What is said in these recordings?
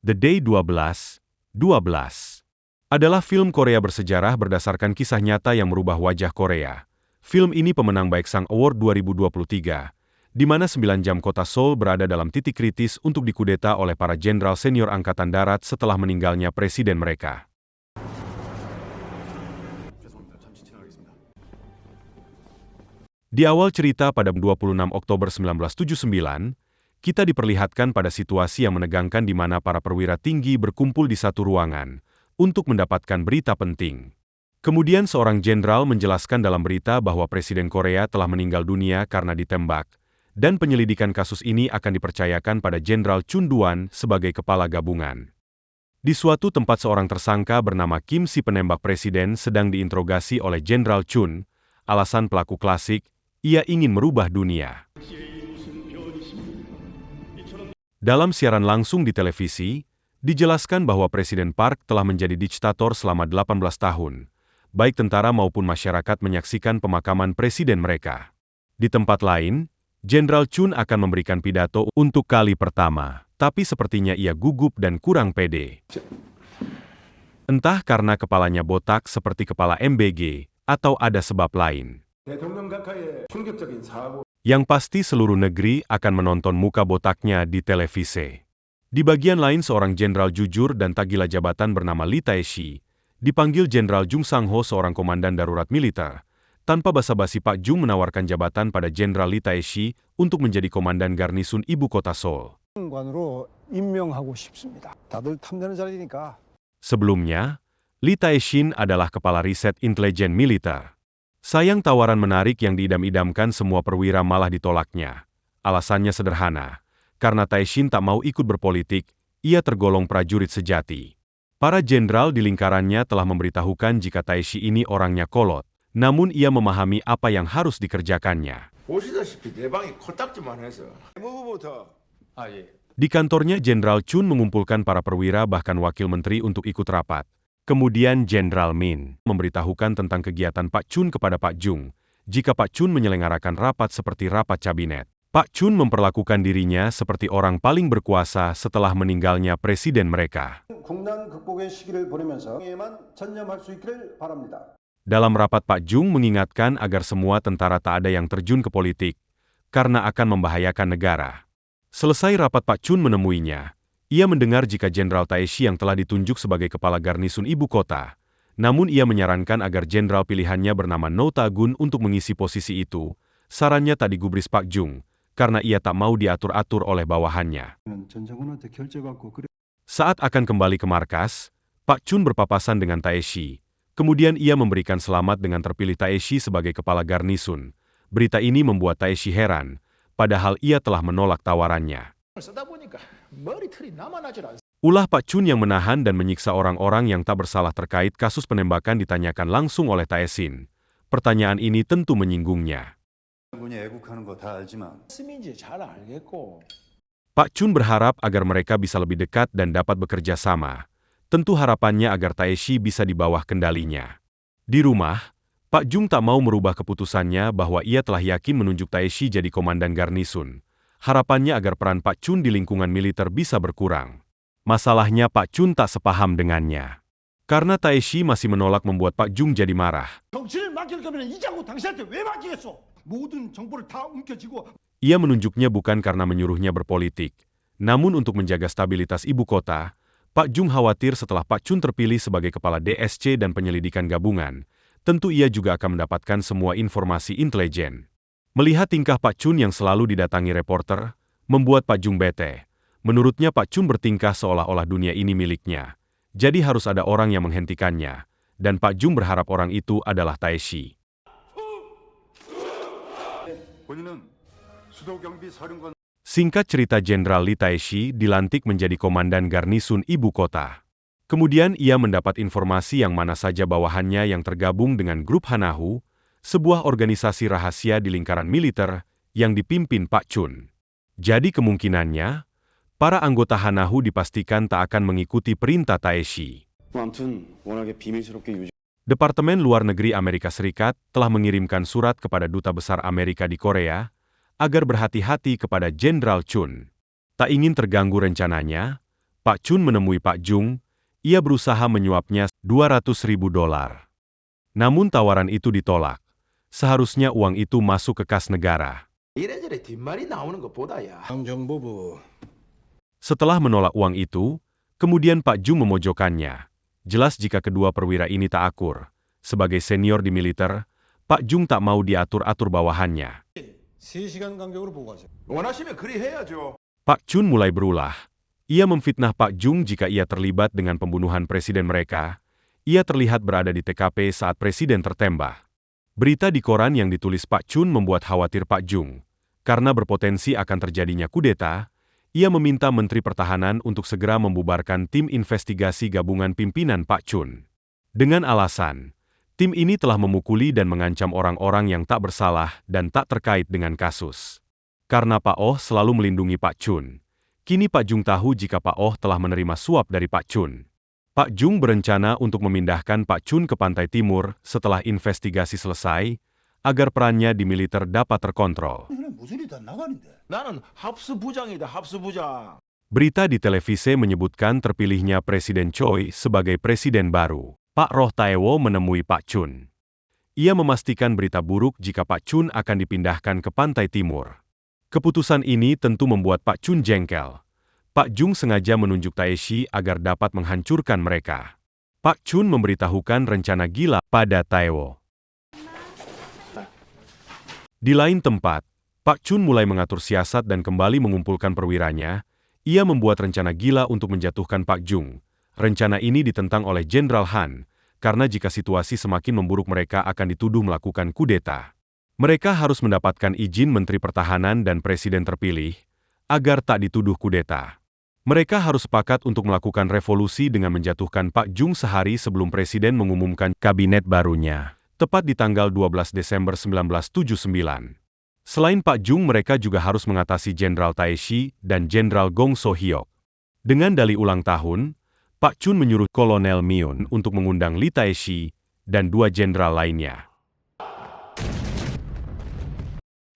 The Day 12 adalah film Korea bersejarah berdasarkan kisah nyata yang merubah wajah Korea. Film ini pemenang Baeksang Award 2023, di mana 9 jam kota Seoul berada dalam titik kritis untuk dikudeta oleh para jenderal senior Angkatan Darat setelah meninggalnya presiden mereka. Di awal cerita pada 26 Oktober 1979, kita diperlihatkan pada situasi yang menegangkan di mana para perwira tinggi berkumpul di satu ruangan untuk mendapatkan berita penting. Kemudian seorang jenderal menjelaskan dalam berita bahwa Presiden Korea telah meninggal dunia karena ditembak, dan penyelidikan kasus ini akan dipercayakan pada Jenderal Chun Doo-hwan sebagai kepala gabungan. Di suatu tempat seorang tersangka bernama Kim si penembak presiden sedang diinterogasi oleh Jenderal Chun. Alasan pelaku klasik, ia ingin merubah dunia. Dalam siaran langsung di televisi, dijelaskan bahwa Presiden Park telah menjadi diktator selama 18 tahun. Baik tentara maupun masyarakat menyaksikan pemakaman presiden mereka. Di tempat lain, Jenderal Chun akan memberikan pidato untuk kali pertama, tapi sepertinya ia gugup dan kurang pede. Entah karena kepalanya botak seperti kepala MBG, atau ada sebab lain. Yang pasti seluruh negeri akan menonton muka botaknya di televisi. Di bagian lain seorang jenderal jujur dan tak gila jabatan bernama Lee Tae-shi, dipanggil Jenderal Jung Sang-ho seorang komandan darurat militer. Tanpa basa-basi Pak Jung menawarkan jabatan pada Jenderal Lee Tae-shi untuk menjadi komandan garnisun ibu kota Seoul. Sebelumnya, Lee Tae-shin adalah kepala riset intelijen militer. Sayang tawaran menarik yang diidam-idamkan semua perwira malah ditolaknya. Alasannya sederhana, karena Tae-shin tak mau ikut berpolitik, ia tergolong prajurit sejati. Para jenderal di lingkarannya telah memberitahukan jika Tae-shi ini orangnya kolot, namun ia memahami apa yang harus dikerjakannya. Di kantornya Jenderal Chun mengumpulkan para perwira bahkan wakil menteri untuk ikut rapat. Kemudian Jenderal Min memberitahukan tentang kegiatan Pak Chun kepada Pak Jung. Jika Pak Chun menyelenggarakan rapat seperti rapat kabinet, Pak Chun memperlakukan dirinya seperti orang paling berkuasa setelah meninggalnya presiden mereka. Dalam rapat Pak Jung mengingatkan agar semua tentara tak ada yang terjun ke politik, karena akan membahayakan negara. Selesai rapat Pak Chun menemuinya. Ia mendengar jika Jenderal Tae-shi yang telah ditunjuk sebagai kepala garnisun ibu kota. Namun ia menyarankan agar jenderal pilihannya bernama No Ta-gun untuk mengisi posisi itu. Sarannya tak digubris Pak Jung, karena ia tak mau diatur-atur oleh bawahannya. Saat akan kembali ke markas, Pak Chun berpapasan dengan Tae-shi. Kemudian ia memberikan selamat dengan terpilih Tae-shi sebagai kepala garnisun. Berita ini membuat Tae-shi heran, padahal ia telah menolak tawarannya. Ulah Pak Chun yang menahan dan menyiksa orang-orang yang tak bersalah terkait kasus penembakan ditanyakan langsung oleh Tae-shin. Pertanyaan ini tentu menyinggungnya. Pak Chun berharap agar mereka bisa lebih dekat dan dapat bekerja sama. Tentu harapannya agar Tae-shi bisa di bawah kendalinya. Di rumah, Pak Jung tak mau merubah keputusannya bahwa ia telah yakin menunjuk Tae-shi jadi komandan garnisun. Harapannya agar peran Pak Chun di lingkungan militer bisa berkurang. Masalahnya Pak Chun tak sepaham dengannya. Karena Tae-shi masih menolak membuat Pak Jung jadi marah. Ia menunjuknya bukan karena menyuruhnya berpolitik, namun untuk menjaga stabilitas ibu kota. Pak Jung khawatir setelah Pak Chun terpilih sebagai kepala DSC dan penyelidikan gabungan, tentu ia juga akan mendapatkan semua informasi intelijen. Melihat tingkah Pak Chun yang selalu didatangi reporter, membuat Pak Jung bete. Menurutnya Pak Chun bertingkah seolah-olah dunia ini miliknya. Jadi harus ada orang yang menghentikannya. Dan Pak Jung berharap orang itu adalah Tae-shi. Singkat cerita, Jenderal Lee Tae-shi dilantik menjadi komandan garnisun ibu kota. Kemudian ia mendapat informasi yang mana saja bawahannya yang tergabung dengan grup Hanahu, sebuah organisasi rahasia di lingkaran militer yang dipimpin Pak Chun. Jadi kemungkinannya, para anggota Hanahu dipastikan tak akan mengikuti perintah Tae-shi. Departemen Luar Negeri Amerika Serikat telah mengirimkan surat kepada Duta Besar Amerika di Korea agar berhati-hati kepada Jenderal Chun. Tak ingin terganggu rencananya, Pak Chun menemui Pak Jung, ia berusaha menyuapnya $200.000. Namun tawaran itu ditolak. Seharusnya uang itu masuk ke kas negara. 이래저래 뒷말이 나오는 것보다야. 정정부부 Setelah menolak uang itu, kemudian Pak Jung memojokkannya. Jelas jika kedua perwira ini tak akur. Sebagai senior di militer, Pak Jung tak mau diatur-atur bawahannya. 3시간 간격으로 보고하세요. 원하시면 그리 해야죠. Pak Chun mulai berulah. Ia memfitnah Pak Jung jika ia terlibat dengan pembunuhan presiden mereka. Ia terlihat berada di TKP saat presiden tertembak. Berita di koran yang ditulis Pak Chun membuat khawatir Pak Jung. Karena berpotensi akan terjadinya kudeta, ia meminta Menteri Pertahanan untuk segera membubarkan tim investigasi gabungan pimpinan Pak Chun. Dengan alasan, tim ini telah memukuli dan mengancam orang-orang yang tak bersalah dan tak terkait dengan kasus. Karena Pak Oh selalu melindungi Pak Chun, kini Pak Jung tahu jika Pak Oh telah menerima suap dari Pak Chun. Pak Jung berencana untuk memindahkan Pak Chun ke pantai timur setelah investigasi selesai, agar perannya di militer dapat terkontrol. 무술이 다 나가는데. 나는 합수부장이다, 합수부장. Berita di televisi menyebutkan terpilihnya Presiden Choi sebagai presiden baru. Pak Roh Taewo menemui Pak Chun. Ia memastikan berita buruk jika Pak Chun akan dipindahkan ke pantai timur. Keputusan ini tentu membuat Pak Chun jengkel. Pak Jung sengaja menunjuk Taeshi agar dapat menghancurkan mereka. Pak Chun memberitahukan rencana gila pada Taewo. Di lain tempat, Pak Chun mulai mengatur siasat dan kembali mengumpulkan perwiranya. Ia membuat rencana gila untuk menjatuhkan Pak Jung. Rencana ini ditentang oleh Jenderal Han, karena jika situasi semakin memburuk mereka akan dituduh melakukan kudeta. Mereka harus mendapatkan izin Menteri Pertahanan dan Presiden terpilih, agar tak dituduh kudeta. Mereka harus sepakat untuk melakukan revolusi dengan menjatuhkan Pak Jung sehari sebelum Presiden mengumumkan kabinet barunya, tepat di tanggal 12 Desember 1979. Selain Pak Jung, mereka juga harus mengatasi Jenderal Taeshi dan Jenderal Gong So-hyuk. Dengan dalih ulang tahun, Pak Chun menyuruh Kolonel Myun untuk mengundang Lee Taeshi dan dua jenderal lainnya.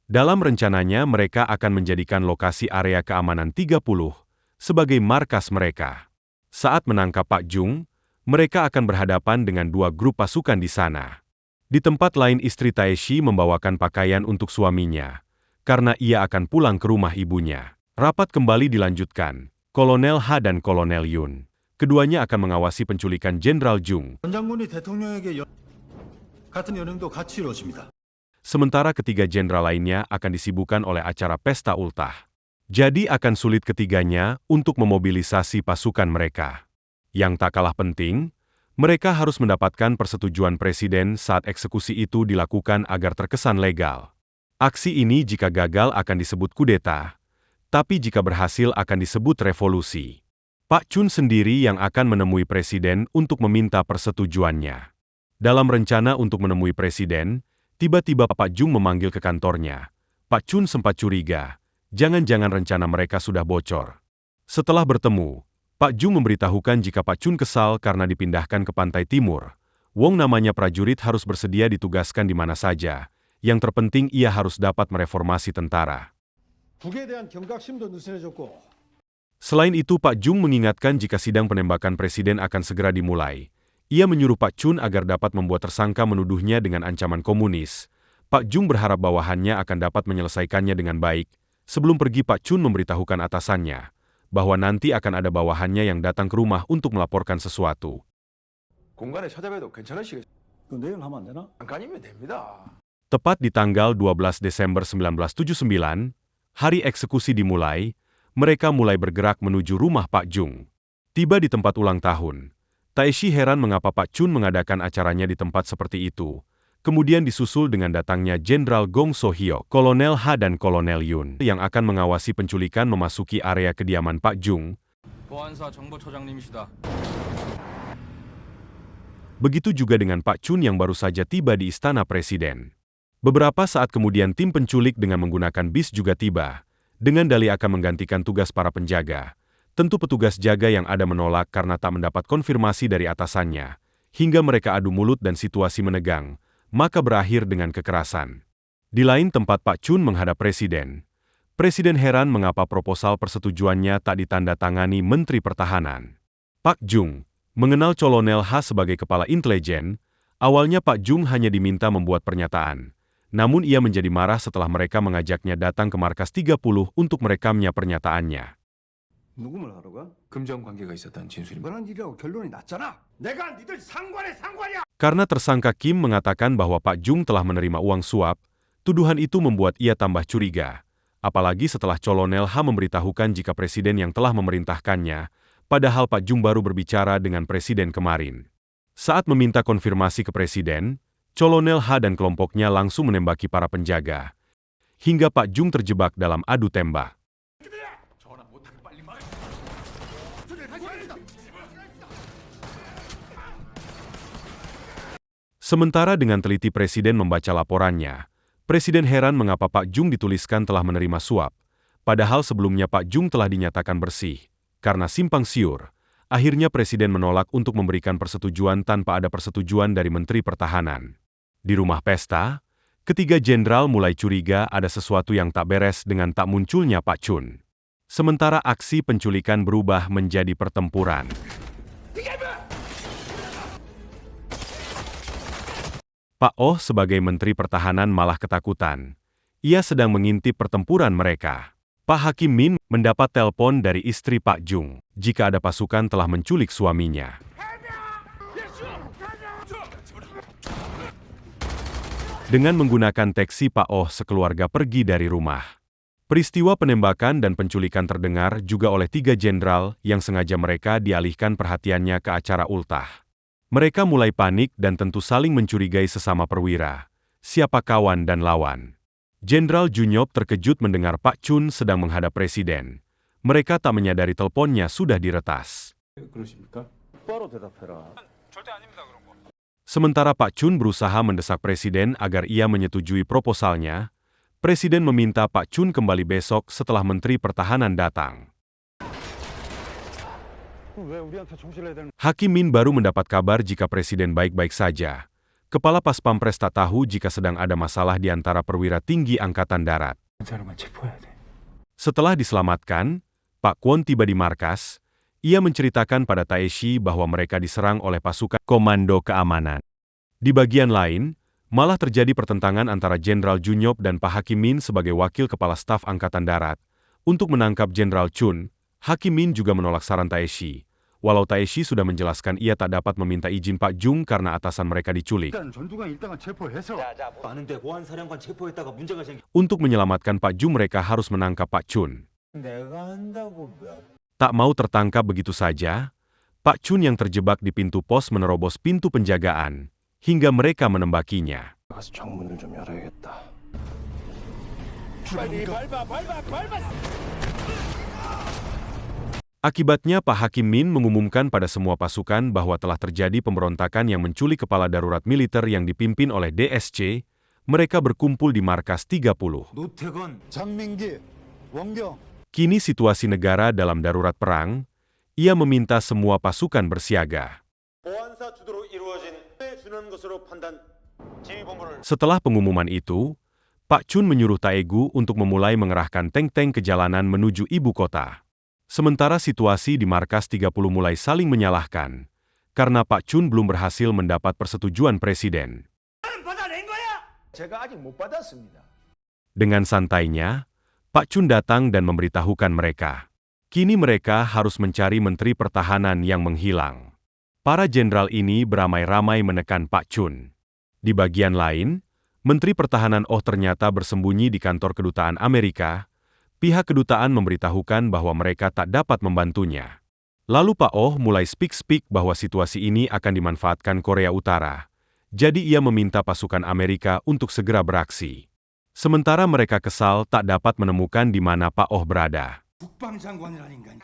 Dalam rencananya, mereka akan menjadikan lokasi area keamanan 30 sebagai markas mereka. Saat menangkap Pak Jung, mereka akan berhadapan dengan dua grup pasukan di sana. Di tempat lain, istri Taeshi membawakan pakaian untuk suaminya, karena ia akan pulang ke rumah ibunya. Rapat kembali dilanjutkan. Kolonel Ha dan Kolonel Yun. Keduanya akan mengawasi penculikan Jenderal Jung. 전 장군이 대통령에게 같은 연행도 같이 이루어집니다. Sementara ketiga jenderal lainnya akan disibukkan oleh acara pesta ultah. Jadi akan sulit ketiganya untuk memobilisasi pasukan mereka. Yang tak kalah penting, mereka harus mendapatkan persetujuan presiden saat eksekusi itu dilakukan agar terkesan legal. Aksi ini jika gagal akan disebut kudeta, tapi jika berhasil akan disebut revolusi. Pak Chun sendiri yang akan menemui presiden untuk meminta persetujuannya. Dalam rencana untuk menemui presiden, tiba-tiba Pak Jung memanggil ke kantornya. Pak Chun sempat curiga, jangan-jangan rencana mereka sudah bocor. Setelah bertemu, Pak Jung memberitahukan jika Pak Chun kesal karena dipindahkan ke pantai timur. Wong namanya prajurit harus bersedia ditugaskan di mana saja. Yang terpenting ia harus dapat mereformasi tentara. 북에 대한 경각심도 느슨해졌고 Selain itu, Pak Jung mengingatkan jika sidang penembakan presiden akan segera dimulai. Ia menyuruh Pak Chun agar dapat membuat tersangka menuduhnya dengan ancaman komunis. Pak Jung berharap bawahannya akan dapat menyelesaikannya dengan baik. Sebelum pergi, Pak Chun memberitahukan atasannya bahwa nanti akan ada bawahannya yang datang ke rumah untuk melaporkan sesuatu. 공간에 찾아뵈도 괜찮으시겠어요? 그 내일 하면 안 되나? 잠깐이면 됩니다. Tepat di tanggal 12 Desember 1979, hari eksekusi dimulai, mereka mulai bergerak menuju rumah Pak Jung. Tiba di tempat ulang tahun, Taeshi heran mengapa Pak Chun mengadakan acaranya di tempat seperti itu. Kemudian disusul dengan datangnya Jenderal Gong So-hyuk, Kolonel Ha dan Kolonel Yun yang akan mengawasi penculikan memasuki area kediaman Pak Jung. 보안사 정보처장님이시다. Begitu juga dengan Pak Chun yang baru saja tiba di istana presiden. Beberapa saat kemudian tim penculik dengan menggunakan bis juga tiba, dengan dalih akan menggantikan tugas para penjaga. Tentu petugas jaga yang ada menolak karena tak mendapat konfirmasi dari atasannya, hingga mereka adu mulut dan situasi menegang, maka berakhir dengan kekerasan. Di lain tempat Pak Chun menghadap presiden. Presiden heran mengapa proposal persetujuannya tak ditandatangani Menteri Pertahanan. Pak Jung mengenal Kolonel H sebagai kepala intelijen. Awalnya Pak Jung hanya diminta membuat pernyataan. Namun ia menjadi marah setelah mereka mengajaknya datang ke Markas 30 untuk merekamnya pernyataannya. 누구를 하러 가? 금전 관계가 있었다는 진술입니다. 그런 일이라고 결론이 났잖아. 내가 니들 상관이야. Karena tersangka Kim mengatakan bahwa Pak Jung telah menerima uang suap, tuduhan itu membuat ia tambah curiga. Apalagi setelah Kolonel H memberitahukan jika presiden yang telah memerintahkannya, padahal Pak Jung baru berbicara dengan presiden kemarin. Saat meminta konfirmasi ke presiden, Kolonel H dan kelompoknya langsung menembaki para penjaga, hingga Pak Jung terjebak dalam adu tembak. Sementara dengan teliti presiden membaca laporannya, presiden heran mengapa Pak Jung dituliskan telah menerima suap, padahal sebelumnya Pak Jung telah dinyatakan bersih. Karena simpang siur, akhirnya presiden menolak untuk memberikan persetujuan tanpa ada persetujuan dari Menteri Pertahanan. Di rumah pesta, ketiga jenderal mulai curiga ada sesuatu yang tak beres dengan tak munculnya Pak Chun. Sementara aksi penculikan berubah menjadi pertempuran. Pak Oh sebagai Menteri Pertahanan malah ketakutan. Ia sedang mengintip pertempuran mereka. Pak Hakim Min mendapat telepon dari istri Pak Jung jika ada pasukan telah menculik suaminya. Dengan menggunakan taksi, Pak Oh sekeluarga pergi dari rumah. Peristiwa penembakan dan penculikan terdengar juga oleh tiga jenderal yang sengaja mereka dialihkan perhatiannya ke acara ultah. Mereka mulai panik dan tentu saling mencurigai sesama perwira, siapa kawan dan lawan. Jenderal Junyop terkejut mendengar Pak Chun sedang menghadap presiden. Mereka tak menyadari teleponnya sudah diretas. 그러십니까? 바로 대답해라. Sementara Pak Chun berusaha mendesak presiden agar ia menyetujui proposalnya, presiden meminta Pak Chun kembali besok setelah Menteri Pertahanan datang. 왜 우리한테 총질해야 되는? Hakim Min baru mendapat kabar jika presiden baik-baik saja. Kepala Pas Pampres tak tahu jika sedang ada masalah di antara perwira tinggi Angkatan Darat. 사람만 체포해야 돼. Setelah diselamatkan, Pak Kwon tiba di markas. Ia menceritakan pada Taeshi bahwa mereka diserang oleh pasukan Komando Keamanan. Di bagian lain, malah terjadi pertentangan antara Jenderal Junyop dan Pak Hakim Min sebagai wakil kepala staf Angkatan Darat. Untuk menangkap Jenderal Chun, Hakim Min juga menolak saran Taeshi. Walau Taeshi sudah menjelaskan ia tak dapat meminta izin Pak Jung karena atasan mereka diculik. 일단 전두관 일당은 체포해서. 많은데 보안사령관 체포했다가 문제가 생겨. Untuk menyelamatkan Pak Jung mereka harus menangkap Pak Chun. 내가 한다고. Tak mau tertangkap begitu saja, Pak Chun yang terjebak di pintu pos menerobos pintu penjagaan, hingga mereka menembakinya. 가서 창문을 좀 열어야겠다. Akibatnya Pak Hakim Min mengumumkan pada semua pasukan bahwa telah terjadi pemberontakan yang menculik kepala darurat militer yang dipimpin oleh DSC. Mereka berkumpul di Markas 30. 노태건, 장민기, 원경. Kini situasi negara dalam darurat perang. Ia meminta semua pasukan bersiaga. 보안사 주도로 이루어진 준한 것으로 판단. 지휘본부를 Setelah pengumuman itu, Pak Chun menyuruh Taegu untuk memulai mengerahkan tank-tank ke jalanan menuju ibu kota. Sementara situasi di Markas 30 mulai saling menyalahkan, karena Pak Chun belum berhasil mendapat persetujuan presiden. 제가 아직 못 받았습니다. Dengan santainya, Pak Chun datang dan memberitahukan mereka. Kini mereka harus mencari Menteri Pertahanan yang menghilang. Para jenderal ini beramai-ramai menekan Pak Chun. Di bagian lain, Menteri Pertahanan Oh ternyata bersembunyi di kantor kedutaan Amerika. Pihak kedutaan memberitahukan bahwa mereka tak dapat membantunya. Lalu Pak Oh mulai speak bahwa situasi ini akan dimanfaatkan Korea Utara. Jadi ia meminta pasukan Amerika untuk segera beraksi. Sementara mereka kesal tak dapat menemukan di mana Pak Oh berada. 국방장관이라니까.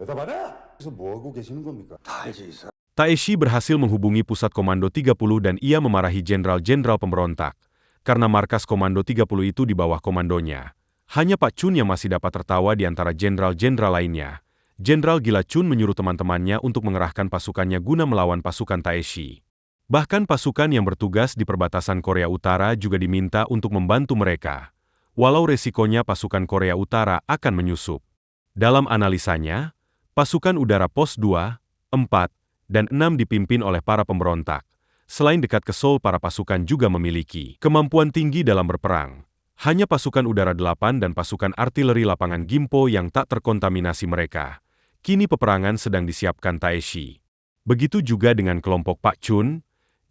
대답하라. 그래서 뭐 하고 계시는 겁니까? 다 알지 이 사람. Taeshi berhasil menghubungi pusat Komando 30 dan ia memarahi jenderal-jenderal pemberontak. Karena markas Komando 30 itu di bawah komandonya. Hanya Pak Chun yang masih dapat tertawa di antara jenderal-jenderal lainnya. Jenderal Gila Chun menyuruh teman-temannya untuk mengerahkan pasukannya guna melawan pasukan Taeshi. Bahkan pasukan yang bertugas di perbatasan Korea Utara juga diminta untuk membantu mereka. walau resikonya pasukan Korea Utara akan menyusup. Dalam analisanya, pasukan udara pos 2, 4, dan 6 dipimpin oleh para pemberontak. Selain dekat ke Seoul, para pasukan juga memiliki kemampuan tinggi dalam berperang. Hanya pasukan udara 8 dan pasukan artileri lapangan Gimpo yang tak terkontaminasi mereka. Kini peperangan sedang disiapkan Taeshi. Begitu juga dengan kelompok Pak Chun,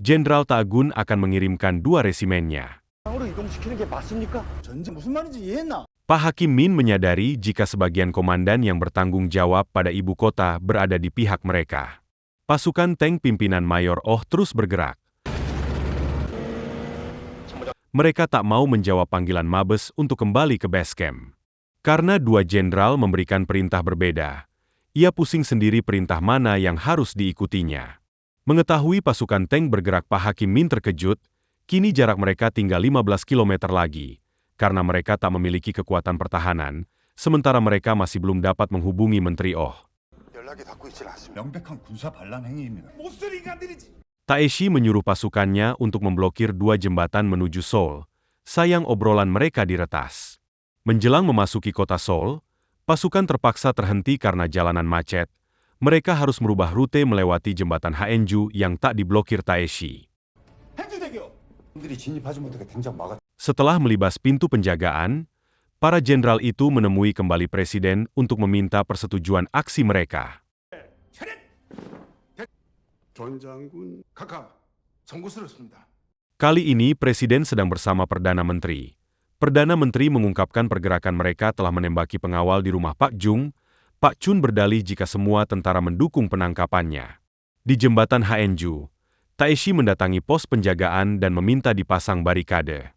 Jenderal Ta-gun akan mengirimkan 2 resimennya. 으로 이동시키는 게 맞습니까? 전쟁 무슨 말인지 이해했나? Pak Hakim Min menyadari jika sebagian komandan yang bertanggung jawab pada ibu kota berada di pihak mereka. Pasukan tank pimpinan Mayor Oh terus bergerak. Mereka tak mau menjawab panggilan Mabes untuk kembali ke base camp. Karena 2 jenderal memberikan perintah berbeda, ia pusing sendiri perintah mana yang harus diikutinya. Mengetahui pasukan tank bergerak, Pak Hakim Min terkejut. Kini jarak mereka tinggal 15 km lagi, karena mereka tak memiliki kekuatan pertahanan, sementara mereka masih belum dapat menghubungi Menteri Oh. 연락이 닿고 있질 않습니다. 명백한 군사 반란 행위입니다. 무슨 인간들이지? Taeshi menyuruh pasukannya untuk memblokir 2 jembatan menuju Seoul. Sayang obrolan mereka diretas. Menjelang memasuki kota Seoul, pasukan terpaksa terhenti karena jalanan macet. Mereka harus merubah rute melewati jembatan Haenju yang tak diblokir Taeshi. 들이 진입하지 못하게 당장 막아. Setelah melibas pintu penjagaan, para jenderal itu menemui kembali presiden untuk meminta persetujuan aksi mereka. 전 장군 각하, 송구스럽습니다. Kali ini presiden sedang bersama Perdana Menteri. Perdana Menteri mengungkapkan pergerakan mereka telah menembaki pengawal di rumah Pak Jung. Pak Chun berdalih jika semua tentara mendukung penangkapannya. Di jembatan Haenju, Taeshi mendatangi pos penjagaan dan meminta dipasang barikade.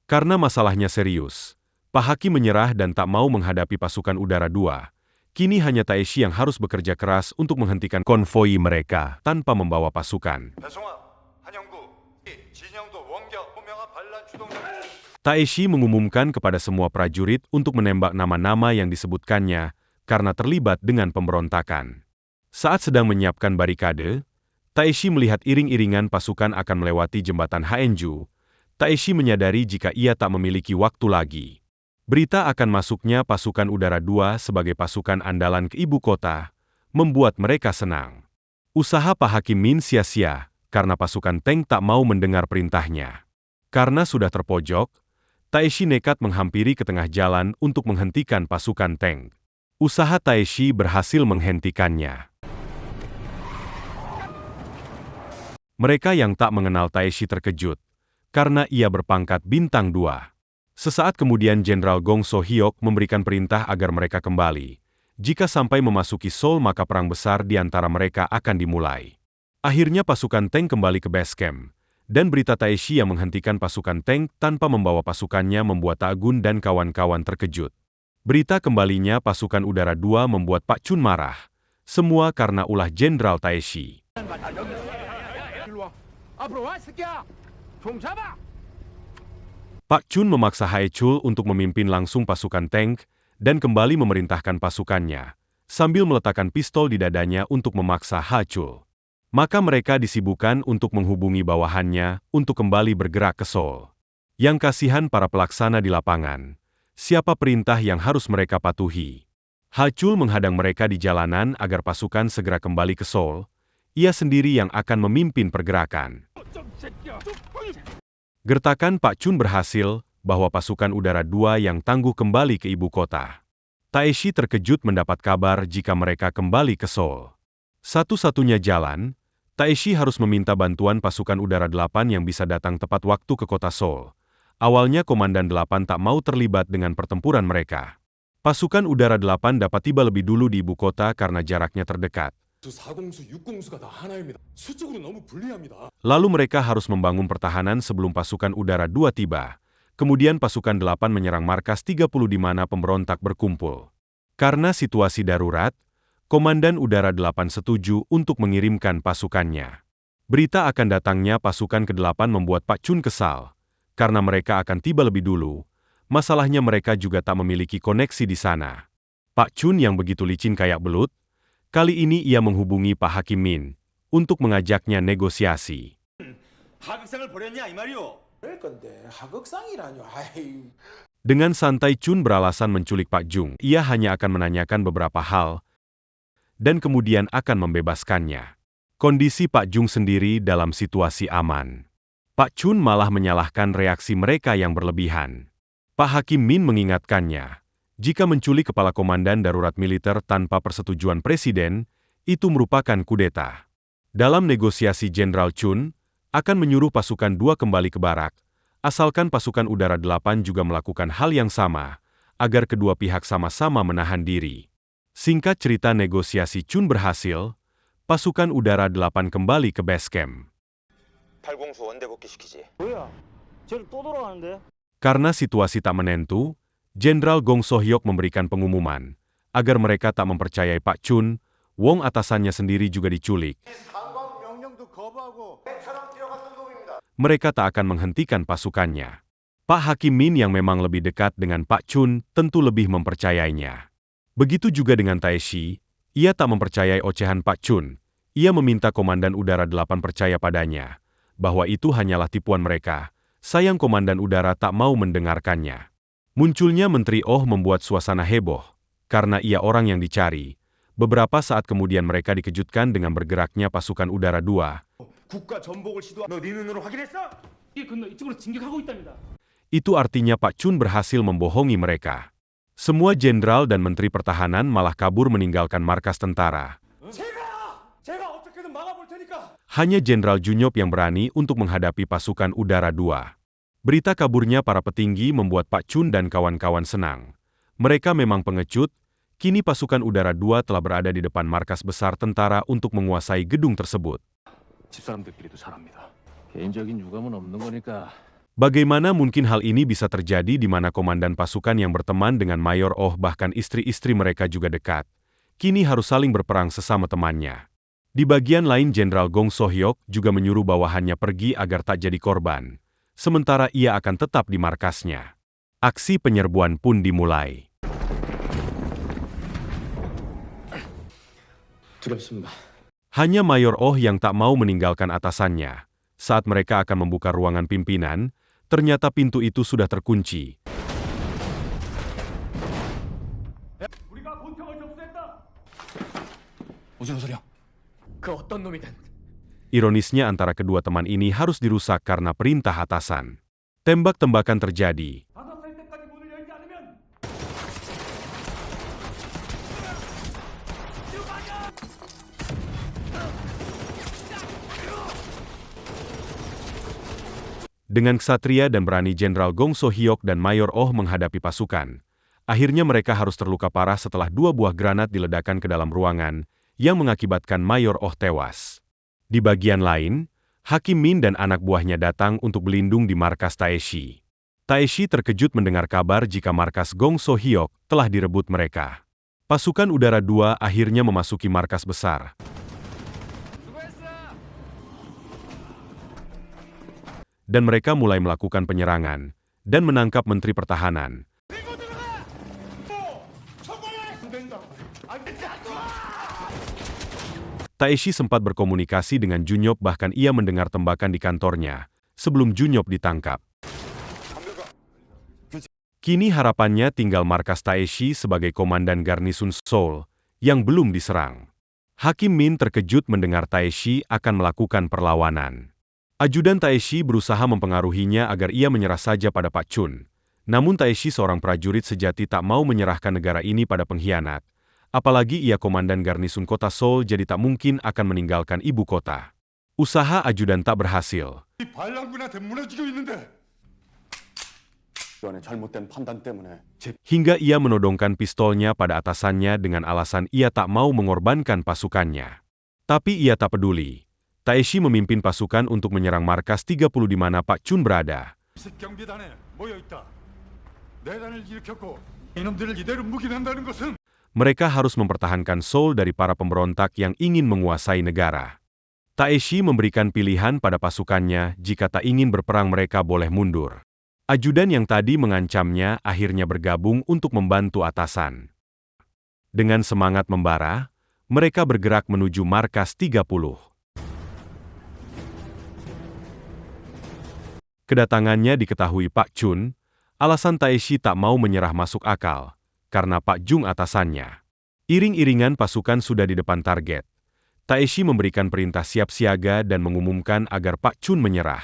Karena masalahnya serius, Pak Hakim menyerah dan tak mau menghadapi pasukan udara 2. Kini hanya Taeshi yang harus bekerja keras untuk menghentikan konvoi mereka tanpa membawa pasukan. 배송아, 한영구, 진영도 원격 호명한 반란 주동자. Taeshi mengumumkan kepada semua prajurit untuk menembak nama-nama yang disebutkannya karena terlibat dengan pemberontakan. Saat sedang menyiapkan barikade, Taeshi melihat iring-iringan pasukan akan melewati jembatan Haenju. Taeshi menyadari jika ia tak memiliki waktu lagi. Berita akan masuknya pasukan udara 2 sebagai pasukan andalan ke ibu kota membuat mereka senang. Usaha Pak Hakim Min sia-sia karena pasukan tank tak mau mendengar perintahnya. Karena sudah terpojok, Taeshi nekat menghampiri ke tengah jalan untuk menghentikan pasukan tank. Usaha Taeshi berhasil menghentikannya. Mereka yang tak mengenal Taeshi terkejut, karena ia berpangkat bintang 2. Sesaat kemudian Jenderal Gong So-hyuk memberikan perintah agar mereka kembali. Jika sampai memasuki Seoul maka perang besar di antara mereka akan dimulai. Akhirnya pasukan tank kembali ke base camp, dan berita Taeshi yang menghentikan pasukan tank tanpa membawa pasukannya membuat Ta-gun dan kawan-kawan terkejut. Berita kembalinya pasukan udara 2 membuat Pak Chun marah. Semua karena ulah Jenderal Taeshi. Pak Chun memaksa Haechul untuk memimpin langsung pasukan tank dan kembali memerintahkan pasukannya, sambil meletakkan pistol di dadanya untuk memaksa Haechul. Maka mereka disibukkan untuk menghubungi bawahannya untuk kembali bergerak ke Seoul. Yang kasihan para pelaksana di lapangan, siapa perintah yang harus mereka patuhi? Haechul menghadang mereka di jalanan agar pasukan segera kembali ke Seoul. Ia sendiri yang akan memimpin pergerakan. Gertakan Pak Chun berhasil, bahwa pasukan udara 2 yang tangguh kembali ke ibu kota. Taeshi terkejut mendapat kabar jika mereka kembali ke Seoul. Satu-satunya jalan, Taeshi harus meminta bantuan pasukan udara 8 yang bisa datang tepat waktu ke kota Seoul. Awalnya Komandan 8 tak mau terlibat dengan pertempuran mereka. Pasukan udara 8 dapat tiba lebih dulu di ibu kota karena jaraknya terdekat. Lalu mereka harus membangun pertahanan sebelum pasukan udara 2 tiba. Kemudian pasukan 8 menyerang markas 30 di mana pemberontak berkumpul. Karena situasi darurat, Komandan Udara 8 setuju untuk mengirimkan pasukannya. Berita akan datangnya pasukan ke-8 membuat Pak Chun kesal. Karena mereka akan tiba lebih dulu, masalahnya mereka juga tak memiliki koneksi di sana. Pak Chun yang begitu licin kayak belut, kali ini ia menghubungi Pak Hakim Min untuk mengajaknya negosiasi. 하극상을 벌였냐 이 말이오. 그럴 건데 하극상이라뇨. 아이. Dengan santai Chun beralasan menculik Pak Jung. Ia hanya akan menanyakan beberapa hal dan kemudian akan membebaskannya. Kondisi Pak Jung sendiri dalam situasi aman. Pak Chun malah menyalahkan reaksi mereka yang berlebihan. Pak Hakim Min mengingatkannya, jika menculik kepala komandan darurat militer tanpa persetujuan presiden, itu merupakan kudeta. Dalam negosiasi Jenderal Chun akan menyuruh pasukan 2 kembali ke barak, asalkan pasukan udara 8 juga melakukan hal yang sama, agar kedua pihak sama-sama menahan diri. Singkat cerita negosiasi Chun berhasil, pasukan udara 8 kembali ke base camp. 8공수 원대 복귀시키지. 뭐야? 쟤는 또 돌아가는데? Karena situasi tak menentu, Jenderal Gong So-hyuk memberikan pengumuman, agar mereka tak mempercayai Pak Chun, Wong atasannya sendiri juga diculik. 상관 명령도 거부하고 차량 뛰어갔던 놈입니다. Mereka tak akan menghentikan pasukannya. Pak Hakim Min yang memang lebih dekat dengan Pak Chun tentu lebih mempercayainya. Begitu juga dengan Taeshi, ia tak mempercayai ocehan Pak Chun. Ia meminta Komandan Udara 8 percaya padanya, bahwa itu hanyalah tipuan mereka. Sayang Komandan Udara tak mau mendengarkannya. Munculnya Menteri Oh membuat suasana heboh, karena ia orang yang dicari. Beberapa saat kemudian mereka dikejutkan dengan bergeraknya pasukan Udara 2. 국가 전복을 시도한 너 네 눈으로 확인했어? 이 건너 이쪽으로 진격하고 있답니다. Itu artinya Pak Chun berhasil membohongi mereka. Semua jenderal dan menteri pertahanan malah kabur meninggalkan markas tentara. 제가 어떻게든 막아볼 테니까. Hanya Jenderal Junyop yang berani untuk menghadapi pasukan Udara 2. Berita kaburnya para petinggi membuat Pak Chun dan kawan-kawan senang. Mereka memang pengecut, kini pasukan Udara 2 telah berada di depan markas besar tentara untuk menguasai gedung tersebut. 집사람들끼리도 잘합니다. 개인적인 유감은 없는 거니까. Bagaimana mungkin hal ini bisa terjadi di mana komandan pasukan yang berteman dengan Mayor Oh bahkan istri-istri mereka juga dekat, kini harus saling berperang sesama temannya. Di bagian lain Jenderal Gong So-hyuk juga menyuruh bawahannya pergi agar tak jadi korban, sementara ia akan tetap di markasnya. Aksi penyerbuan pun dimulai. 두렵습니다. Hanya Mayor Oh yang tak mau meninggalkan atasannya. Saat mereka akan membuka ruangan pimpinan, ternyata pintu itu sudah terkunci. 우리가 본청을 접수했다. 무슨 소리야? 그 어떤 놈이든 Ironisnya antara kedua teman ini harus dirusak karena perintah atasan. Tembak-tembakan terjadi. 5살 때까지 문을 열지 않으면 Dengan ksatria dan berani Jenderal Gong So-hyuk dan Mayor Oh menghadapi pasukan, akhirnya mereka harus terluka parah setelah 2 buah granat diledakkan ke dalam ruangan, yang mengakibatkan Mayor Oh tewas. Di bagian lain, Hakim Min dan anak buahnya datang untuk berlindung di markas Taeshi. Taeshi terkejut mendengar kabar jika markas Gong So-hyuk telah direbut mereka. Pasukan Udara 2 akhirnya memasuki markas besar. Dan mereka mulai melakukan penyerangan dan menangkap Menteri Pertahanan. Taeshi sempat berkomunikasi dengan Junyop bahkan ia mendengar tembakan di kantornya sebelum Junyop ditangkap. Kini harapannya tinggal markas Taeshi sebagai komandan garnisun Seoul yang belum diserang. Hakim Min terkejut mendengar Taeshi akan melakukan perlawanan. Ajudan Taeshi berusaha mempengaruhinya agar ia menyerah saja pada Pak Chun. Namun Taeshi seorang prajurit sejati tak mau menyerahkan negara ini pada pengkhianat. Apalagi ia komandan garnisun kota Seoul jadi tak mungkin akan meninggalkan ibu kota. Usaha ajudan tak berhasil. 이 반란군한테 무너지고 있는데. 이번에 잘못된 판단 때문에 Hingga ia menodongkan pistolnya pada atasannya dengan alasan ia tak mau mengorbankan pasukannya. Tapi ia tak peduli. Taeshi memimpin pasukan untuk menyerang markas 30 di mana Pak Chun berada. 경비단에 모여 있다. 내란을 일으켰고 이놈들을 이대로 묵인한다는 것은 Mereka harus mempertahankan Seoul dari para pemberontak yang ingin menguasai negara. Taeshi memberikan pilihan pada pasukannya jika tak ingin berperang mereka boleh mundur. Ajudan yang tadi mengancamnya akhirnya bergabung untuk membantu atasan. Dengan semangat membara, mereka bergerak menuju markas 30. Kedatangannya diketahui Pak Chun, alasan Taeshi tak mau menyerah masuk akal, karena Pak Jung atasannya. Iring-iringan pasukan sudah di depan target. Taeshi memberikan perintah siap siaga dan mengumumkan agar Pak Chun menyerah.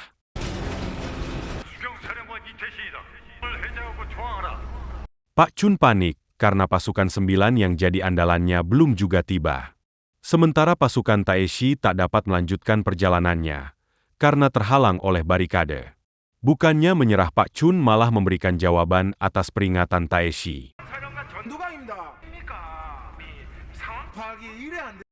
수경사령관 이태시이다. 을 해제하고 저항하라. Pak Chun panik karena pasukan 9 yang jadi andalannya belum juga tiba. Sementara pasukan Taeshi tak dapat melanjutkan perjalanannya karena terhalang oleh barikade. Bukannya menyerah, Pak Chun malah memberikan jawaban atas peringatan Taeshi. 사령관 전두광입니다. 입니까? 상황 파악이 이래 안 돼.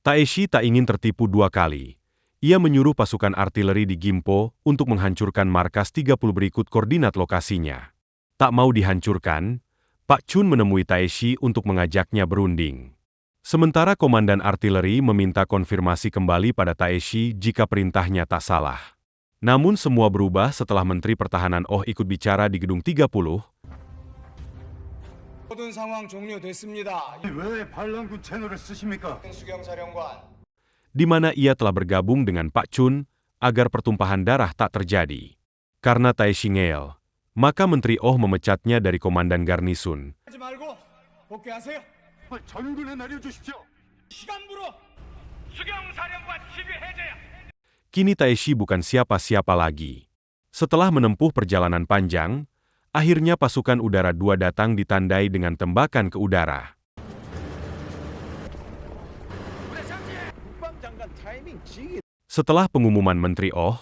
Taeshi tak ingin tertipu dua kali. Ia menyuruh pasukan artileri di Gimpo untuk menghancurkan markas 30 berikut koordinat lokasinya. Tak mau dihancurkan, Pak Chun menemui Taeshi untuk mengajaknya berunding. Sementara komandan artileri meminta konfirmasi kembali pada Taeshi jika perintahnya tak salah. Namun semua berubah setelah Menteri Pertahanan Oh ikut bicara di Gedung 30. 모든 상황 종료됐습니다. 왜 반란군 채널을 쓰십니까? 수경사령관. Di mana ia telah bergabung dengan Pak Chun agar pertumpahan darah tak terjadi. Karena Taeshi ngeyel, maka Menteri Oh memecatnya dari komandan garnisun. 하지 말고 복귀하세요. 전군에 내려주십시오. 시간부로 수경사령관 지휘 해제야. Kini Taeshi bukan siapa-siapa lagi. Setelah menempuh perjalanan panjang, akhirnya pasukan udara 2 datang ditandai dengan tembakan ke udara. Setelah pengumuman Menteri Oh,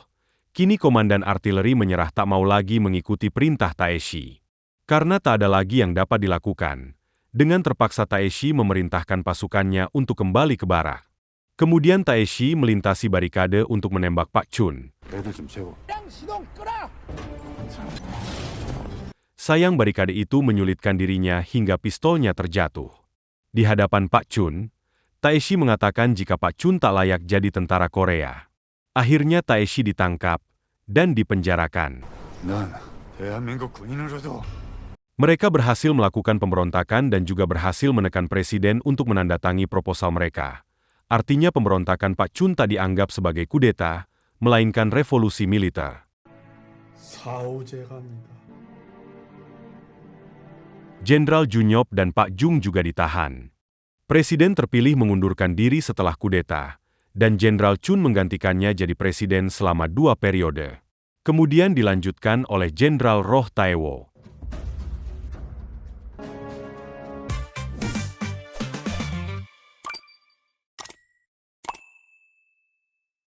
kini komandan artileri menyerah, tak mau lagi mengikuti perintah Taeshi. Karena tak ada lagi yang dapat dilakukan. Dengan terpaksa Taeshi memerintahkan pasukannya untuk kembali ke barak. Kemudian Taeshi melintasi barikade untuk menembak Pak Chun. 애들 좀 세워. Sayang barikade itu menyulitkan dirinya hingga pistolnya terjatuh. Di hadapan Pak Chun, Taeshi mengatakan jika Pak Chun tak layak jadi tentara Korea. Akhirnya Taeshi ditangkap dan dipenjarakan. 난 대한민국 군인으로도 Mereka berhasil melakukan pemberontakan dan juga berhasil menekan presiden untuk menandatangi proposal mereka. Artinya pemberontakan Pak Chun tak dianggap sebagai kudeta, melainkan revolusi militer. 사오제갑니다. Jenderal Junyop dan Pak Jung juga ditahan. Presiden terpilih mengundurkan diri setelah kudeta, dan Jenderal Chun menggantikannya jadi presiden selama 2 periode. Kemudian dilanjutkan oleh Jenderal Roh Taewo.